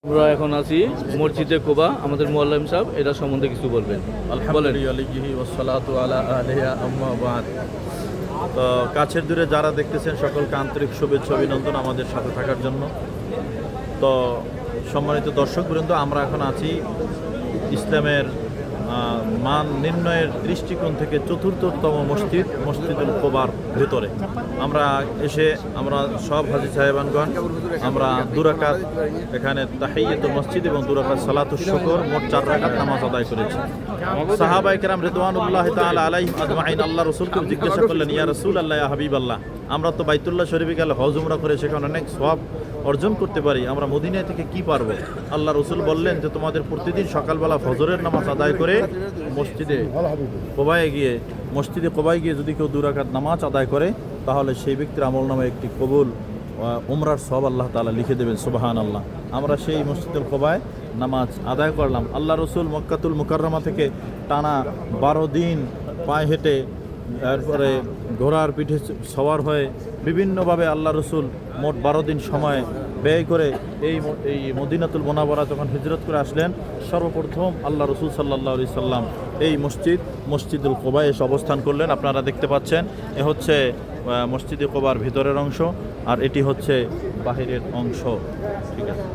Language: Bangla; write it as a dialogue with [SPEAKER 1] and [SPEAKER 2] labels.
[SPEAKER 1] আমরা এখন আছি মসজিদে কোবা। আমাদের মুআল্লিম সাহেব এটা সম্বন্ধে কিছু বলবেন।
[SPEAKER 2] তো কাছের দূরে যারা দেখতেছেন সকলকে আন্তরিক শুভেচ্ছা অভিনন্দন আমাদের সাথে থাকার জন্য। তো সম্মানিত দর্শকবৃন্দ, আমরা এখন আছি ইসলামের মান নির্ণয়ের দৃষ্টিকোণ থেকে চতুর্থতম মসজিদুল কোবার ভেতরে আমরা সব হাজী সাহেবানগণ আমরা 2 রাকাত এখানে তাহিয়াতুল মসজিদ এবং 2 রাকাত সালাতুশ শুকর মোট 4 রাকাত নামাজ আদায় করেছি। সাহাবায়ে কেরাম রিদওয়ানুল্লাহি তাআলা আলাইহিম আজমাইন আল্লাহ রাসূলকে জিজ্ঞাসা করলেন, ইয়া রাসূলুল্লাহ, ইয়া হাবিবাল্লাহ, আমরা তো বাইতুল্লাহ শরীফে গেলে হজ উমরা করে সেখানে অনেক সওয়াব অর্জন করতে পারি, আমরা মদিনা থেকে কি পারবো? আল্লাহ রসুল বললেন যে তোমাদের প্রতিদিন সকালবেলা ফজরের নামাজ আদায় করে মসজিদে কোবায় গিয়ে যদি কেউ 2 রাকাত নামাজ আদায় করে তাহলে সেই ব্যক্তির আমল নামে একটি কবুল উমরার সওয়াব আল্লাহ তাআলা লিখে দেবেন। সুবহানাল্লাহ। আমরা সেই মসজিদুল কোবায় নামাজ আদায় করলাম। আল্লাহ রসুল মক্কাতুল মুকাররমা থেকে টানা 12 দিন পায়ে হেঁটে, তারপরে ঘোড়ার পিঠে সওয়ার হয়ে বিভিন্নভাবে আল্লাহ রসুল মোট 12 দিন সময় ব্যয় করে এই মদিনাতুল মুনাওয়ারা যখন হিজরত করে আসলেন, সর্বপ্রথম আল্লাহ রসুল সাল্লাল্লাহু আলাইহি সাল্লাম এই মসজিদুল কোবায় এসে অবস্থান করলেন। আপনারা দেখতে পাচ্ছেন এ হচ্ছে মসজিদে কোবার ভিতরের অংশ আর এটি হচ্ছে বাহিরের অংশ। ঠিক আছে।